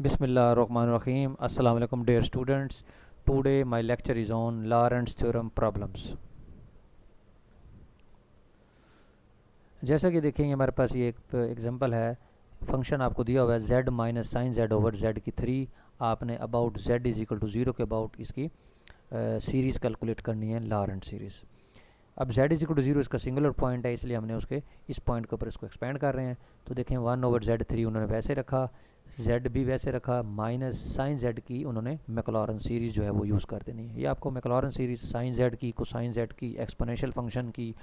Bismillahirrahmanirrahim. Assalamu alaikum dear students. Today my lecture is on Lorentz theorem problems. जैसा कि देखेंगे हमारे पास ये एक एग्जांपल है। फंक्शन आपको दिया हुआ है z minus sine Z over Z की 3। आपने about z is equal to 0 के अबाउट इसकी सीरीज़ कैलकुलेट करनी है, लॉरेंट सीरीज़। अब z इज इक्वल टू 0 इसका सिंगुलर पॉइंट है, इसलिए हमने उसके इस पॉइंट के ऊपर इसको एक्सपेंड कर रहे हैं। तो देखें 1/z3 उन्होंने वैसे रखा, z भी वैसे रखा, माइनस साइन z की उन्होंने मैक्लॉरेन सीरीज़ जो है वो यूज़ कर देनी है। ये आपको मैक्लॉरेन सीरीज़ साइन z की, कोसाइन z की, एक्सपोनेंशियल फंक्शन की,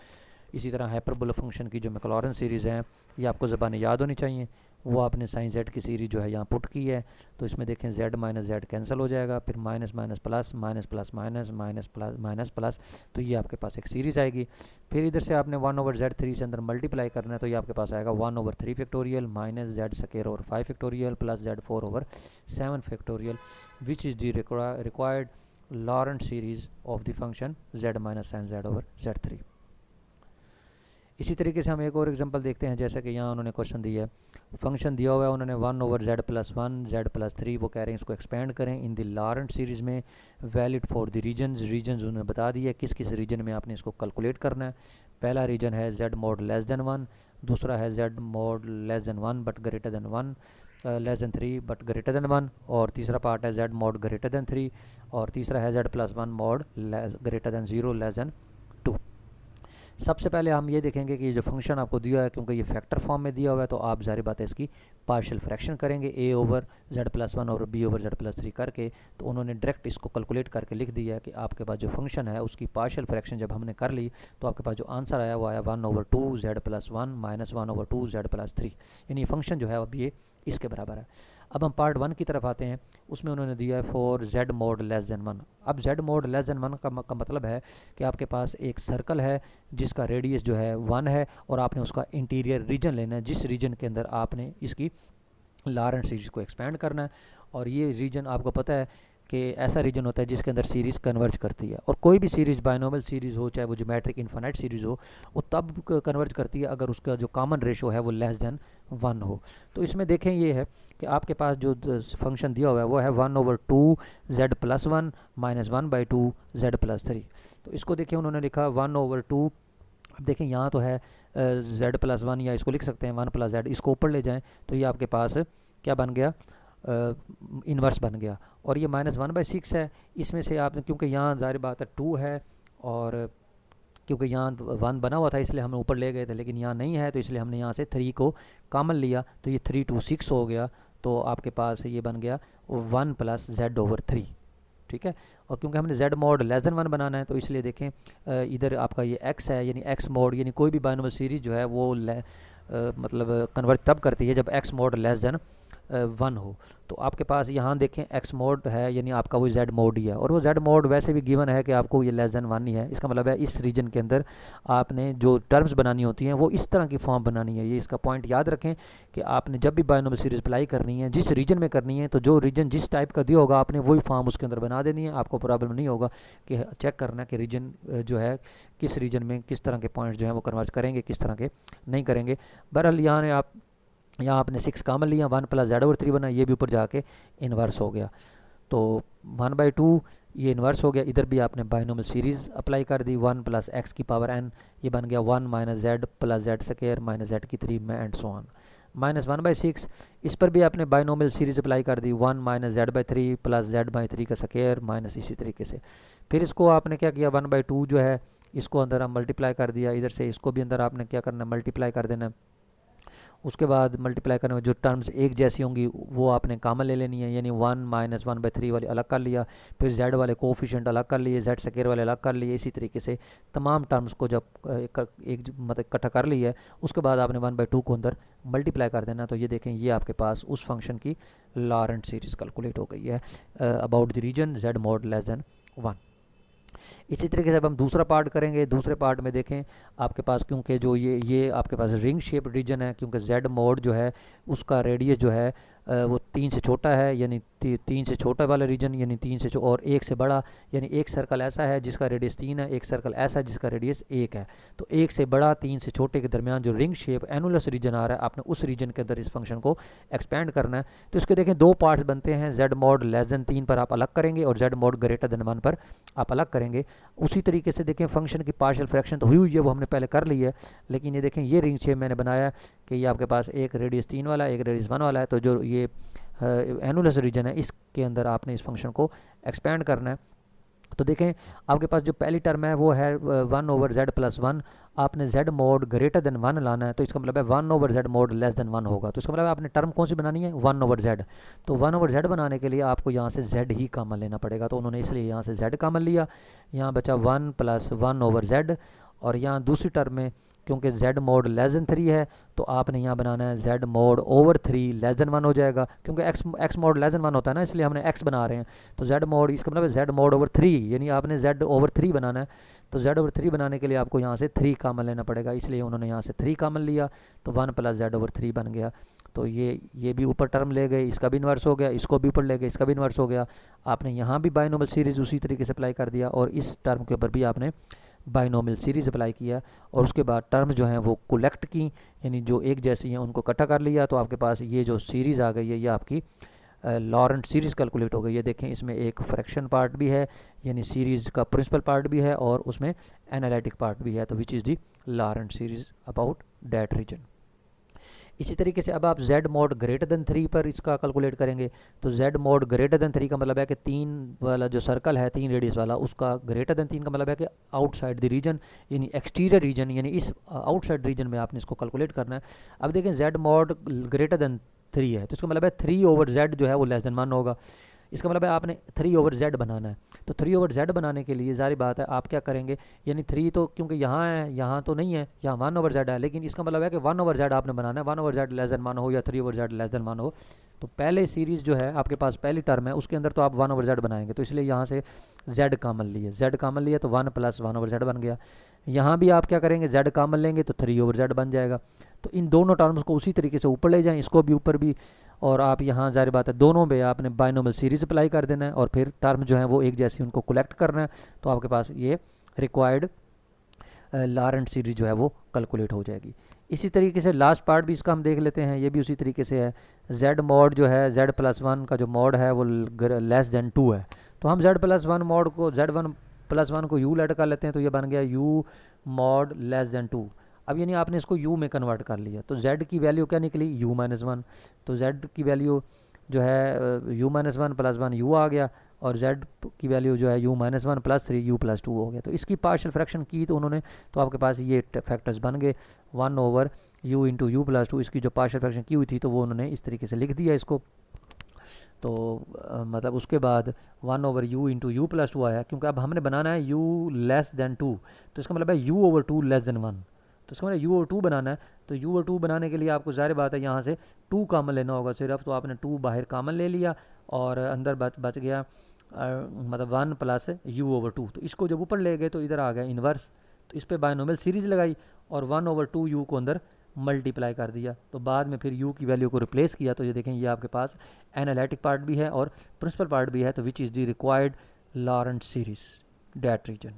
इसी तरह हाइपरबोला फंक्शन की जो मैक्लॉरेन सीरीज़ हैं, ये आपको ज़बानी याद होनी चाहिए। वो आपने साइन z की सीरीज़ जो है यहाँ पुट की है। तो इसमें देखें z माइनस जेड कैंसिल हो जाएगा, फिर minus minus plus, minus plus minus, minus plus minus plus, तो ये आपके पास एक सीरीज़ आएगी। फिर इधर से आपने 1/z3 से अंदर मल्टीप्लाई करना है, तो ये आपके पास आएगा 1/3 factorial minus Z square over 5 factorial plus z4/7 factorial which is the required Laurent series of the function z minus sine z over z3। इसी तरीके से हम एक और एग्जांपल देखते हैं। जैसा कि यहाँ उन्होंने क्वेश्चन दिया है, फंक्शन दिया हुआ है उन्होंने 1/z+1 z+3, वो कह रहे हैं इसको एक्सपेंड करें इन द लॉरेंट सीरीज़ में, वैलिड फॉर द रीजन्स उन्होंने बता दिया किस किस रीजन में आपने इसको कैलकुलेट करना है। पहला रीजन है z mod लेस देन 1, दूसरा है z mod less than 1 but greater than 1, less than 3 but greater than 1, और तीसरा पार्ट है z mod ग्रेटर देन 3, और तीसरा है z+1 mod greater than 0 less than 2। सबसे पहले हम ये देखेंगे कि जो फंक्शन आपको दिया है, क्योंकि ये फैक्टर फॉर्म में दिया हुआ है, तो आप ज़ाहिर बात है इसकी पार्शियल फ्रैक्शन करेंगे a ओवर z+1 और b ओवर z+3 करके। तो उन्होंने डायरेक्ट इसको कैलकुलेट करके लिख दिया है कि आपके पास जो फंक्शन है उसकी पार्शियल फ्रैक्शन जब हमने कर ली, तो आपके पास जो आंसर आया वो आया 1/2 z+1 माइनस 1/2 z+3, यानी फंक्शन जो है अब ये इसके बराबर है। अब हम पार्ट 1 की तरफ आते हैं। उसमें उन्होंने दिया है for z mod less than 1। अब z mod लेस देन 1 का मतलब है कि आपके पास एक सर्कल है जिसका रेडियस जो है 1 है, और आपने उसका इंटीरियर रीजन लेना है, जिस रीजन के अंदर आपने इसकी लॉरेंट सीरीज़ को एक्सपेंड करना है। और ये रीजन आपको पता है कि ऐसा रीजन होता है जिसके अंदर सीरीज़ कन्वर्ज करती है, और कोई भी सीरीज़ बाइनोमियल सीरीज़ हो, चाहे वो ज्योमेट्रिक इन्फिनाइट सीरीज़ हो, वो तब कन्वर्ज करती है अगर उसका जो कॉमन रेशो है वो लेस देन 1 हो। तो इसमें देखें ये है कि आपके पास जो फंक्शन दिया हुआ है वो है 1/2 z+1 माइनस 1/2 z+3। तो इसको देखें उन्होंने लिखा 1/2। अब देखें यहाँ तो है z+1, या इसको लिख सकते हैं 1+z, इसको ऊपर ले जाएं तो ये आपके पास क्या बन गया, इन्वर्स बन गया। और ये -1/6 है, इसमें से आपने, क्योंकि यहाँ ज़ाहिर बात है 2 है, और क्योंकि यहाँ 1 बना हुआ था इसलिए हम ऊपर ले गए थे, लेकिन यहाँ नहीं है तो इसलिए हमने यहाँ से 3 को कॉमन लिया, तो ये 3 2 6 हो गया। तो आपके पास ये बन गया 1 + z/3, ठीक है। और क्योंकि हमने z mod लेस देन 1 बनाना है, तो इसलिए देखें इधर आपका ये x है, यानी x mod, यानी कोई भी बाइनोमियल सीरीज जो है वो मतलब कन्वर्ट तब करती है जब x mod लेस देन 1 हो। तो आपके पास यहाँ देखें x mod है, यानी आपका वो z mod ही है, और वो z mod वैसे भी गिवन है कि आपको ये लेस देन 1 ही है। इसका मतलब है इस रीजन के अंदर आपने जो टर्म्स बनानी होती हैं वो इस तरह की फॉर्म बनानी है। ये इसका पॉइंट याद रखें कि आपने जब भी बाइनोमियल सीरीज अप्लाई करनी है, जिस रीजन में करनी है, तो जो रीजन जिस टाइप का दिया होगा आपने वही फॉर्म उसके अंदर बना देनी है। आपको प्रॉब्लम नहीं होगा कि चेक करना कि रीजन जो है किस रीजन में किस तरह के पॉइंट्स जो हैं वो कन्वर्ज करेंगे, किस तरह के नहीं करेंगे। बहरहाल यहाँ आपने 6 कॉमन लिया, 1 + z/3 बना, ये भी ऊपर जाके इन्वर्स हो गया। तो 1/2 ये इन्वर्स हो गया। इधर भी आपने बाइनोमियल सीरीज़ अप्लाई कर दी, 1 + x की पावर n, ये बन गया 1 - z + z² माइनस z की 3 में, एंड सो ऑन। -1/6 इस पर भी आपने बाइनोमियल सीरीज़ अप्लाई कर दी, 1 - z/3 + z/3 का स्क्वायर माइनस इसी तरीके से। फिर इसको आपने क्या किया, 1/2 जो है इसको अंदर हम मल्टीप्लाई कर दिया, इधर से इसको भी अंदर आपने क्या करना है, मल्टीप्लाई कर देना। उसके बाद मल्टीप्लाई करने में जो टर्म्स एक जैसी होंगी वो आपने कॉमन ले लेनी है, यानी 1 - 1/3 वाले अलग कर लिया, फिर z वाले कोफिशिएंट अलग कर लिए, z² वाले अलग कर लिए। इसी तरीके से तमाम टर्म्स को जब एक मतलब इकट्ठा कर लिया है, उसके बाद आपने 1/2 को अंदर मल्टीप्लाई कर देना। तो ये देखें, ये आपके पास उस फंक्शन की लॉरेंट सीरीज़ कैलकुलेट हो गई है about the region z mod less than 1। इसी तरीके से अब हम दूसरा पार्ट करेंगे। दूसरे पार्ट में देखें आपके पास, क्योंकि जो ये आपके पास रिंग शेप रीजन है, क्योंकि z mod जो है उसका रेडियस जो है वो 3 से छोटा है, यानी 3 से छोटा वाला रीजन यानी 3 से और 1 से बड़ा, यानी एक सर्कल ऐसा है जिसका रेडियस 3 है, एक सर्कल ऐसा है जिसका रेडियस 1 है। तो 1 से बड़ा 3 से छोटे के दरमियान जो रिंग शेप एनुलस रीजन आ रहा है, आपने उस रीजन के अंदर इस फंक्शन को एक्सपेंड करना है। तो इसके देखें दो पार्ट्स बनते हैं, z मॉड लेस देन 3 पर आप अलग करेंगे और z मॉड ग्रेटर देन 1 पर आप अलग करेंगे। उसी तरीके से देखें फंक्शन की पार्शियल फ्रैक्शन तो हुई है, वो हमने पहले कर ली है, लेकिन ये देखें ये रिंग शेप मैंने बनाया कि ये आपके पास एक रेडियस 3 वाला एक रेडियस 1 वाला है। तो जो ये एनुलस रीजन है इसके अंदर आपने इस फंक्शन को एक्सपेंड करना है। तो देखें आपके पास जो पहली टर्म है वो है 1/z+1, आपने z मॉड ग्रेटर देन 1 लाना है, तो इसका मतलब है 1/z मॉड लेस देन 1 होगा। तो इसका मतलब है आपने टर्म कौन सी बनानी है, 1/z। तो 1/z बनाने के लिए आपको यहाँ से z ही कॉमन लेना पड़ेगा, तो उन्होंने इसलिए यहाँ से z कॉमन लिया, यहाँ बचा 1 + 1/z। और यहाँ दूसरी टर्म में क्योंकि z मॉड लेस देन 3 है तो आपने यहाँ बनाना है z mod over 3 less than 1 हो जाएगा, क्योंकि x मॉड लेस देन 1 होता है ना, इसलिए हमने x बना रहे हैं। तो z मॉड इसका मतलब है z मॉड ओवर 3, यानी आपने z ओवर 3 बनाना है। तो z ओवर 3 बनाने के लिए आपको यहाँ से 3 कॉमन लेना पड़ेगा, इसलिए उन्होंने यहाँ से 3 कॉमन लिया, तो 1 + z/3 बन गया। तो ये भी ऊपर टर्म ले गए, इसका भी इन्वर्स हो गया, इसको भी ऊपर ले गए, इसका भी इन्वर्स हो गया। आपने यहाँ भी बाइनोमियल सीरीज़ उसी तरीके से अप्लाई कर दिया और इस टर्म के ऊपर भी आपने बाइनोमियल सीरीज़ अप्लाई किया और उसके बाद टर्म्स जो हैं वो कलेक्ट की, यानी जो एक जैसी हैं उनको इकट्ठा कर लिया। तो आपके पास ये जो सीरीज़ आ गई है ये आपकी लॉरेंट सीरीज़ कैलकुलेट हो गई है। देखें इसमें एक फ्रैक्शन पार्ट भी है, यानी सीरीज़ का प्रिंसिपल पार्ट भी है और उसमें एनालिटिक पार्ट भी है, तो which is the Laurent series about that region. इसी तरीके से अब आप z मॉड ग्रेटर देन 3 पर इसका कैलकुलेट करेंगे। तो z मॉड ग्रेटर देन 3 का मतलब है कि 3 वाला जो सर्कल है 3 रेडियस वाला, उसका ग्रेटर देन 3 का मतलब है कि आउटसाइड द रीजन, यानी एक्सटीरियर रीजन, यानी इस आउटसाइड रीजन में आपने इसको कैलकुलेट करना है। अब देखें z मॉड ग्रेटर देन 3 है, तो इसका मतलब है 3/z जो है वो लेस देन 1 होगा। इसका मतलब है आपने 3/z बनाना है। तो 3/z बनाने के लिए जारी बात है आप क्या करेंगे, यानी 3 तो क्योंकि यहाँ है, यहाँ तो नहीं है, यहाँ 1/z है, लेकिन इसका मतलब है कि 1/z आपने बनाना है, 1/z लेस देन 1 हो या 3/z लेस देन 1 हो। तो पहले सीरीज़ जो है आपके पास पहली टर्म है उसके अंदर तो आप 1/z बनाएंगे, तो इसलिए यहाँ से z कॉमन लिए, z कॉमन लिए तो 1 + 1/z बन गया। यहाँ भी आप क्या करेंगे, z कॉमन लेंगे तो 3/z बन जाएगा। तो इन दोनों टर्म्स को उसी तरीके से ऊपर ले जाएं, इसको भी ऊपर भी, और आप यहाँ ज़ाहिर बात है दोनों में आपने बाइनोमियल सीरीज़ अप्लाई कर देना है और फिर टर्म जो है वो एक जैसी उनको कलेक्ट करना है। तो आपके पास ये रिक्वायर्ड लॉरेंट सीरीज़ जो है वो कैलकुलेट हो जाएगी। इसी तरीके से लास्ट पार्ट भी इसका हम देख लेते हैं, ये भी उसी तरीके से है। z मॉड जो है z+1 का जो मॉड है वो लेस देन 2 है, तो हम z+1 मॉड को z1+1 को u लेट कर लेते हैं, तो ये बन गया u मॉड लेस देन 2। अब यानी आपने इसको u में कन्वर्ट कर लिया, तो z की वैल्यू क्या निकली, u-1। तो z की वैल्यू जो है u-1 + 1 u आ गया, और z की वैल्यू जो है u-1 + 3 u+2 हो गया। तो इसकी पार्शियल फ्रैक्शन की तो उन्होंने, तो आपके पास ये फैक्टर्स बन गए 1/u × u+2। इसकी जो पार्शियल फ्रैक्शन की हुई थी तो वो उन्होंने इस तरीके से लिख दिया इसको। तो मतलब उसके बाद 1/u × u+2 आया, क्योंकि अब हमने बनाना है u लेस देन 2, तो इसका मतलब है u/2 लेस देन 1। तो इसका मतलब u/2 बनाना है, तो u/2 बनाने के लिए आपको ज़ाहिर बात है यहाँ से 2 कॉमन लेना होगा सिर्फ, तो आपने 2 बाहर कॉमन ले लिया और अंदर बच गया मतलब 1 + u/2। तो इसको जब ऊपर ले गए तो इधर आ गया इन्वर्स, तो इस पर बाइनोमियल सीरीज़ लगाई और 1/2u को अंदर मल्टीप्लाई कर दिया, तो बाद में फिर u की वैल्यू को रिप्लेस किया। तो ये देखें ये आपके पास एनालिटिक पार्ट भी है और प्रिंसिपल पार्ट भी है, तो which is the required Laurent series that reason.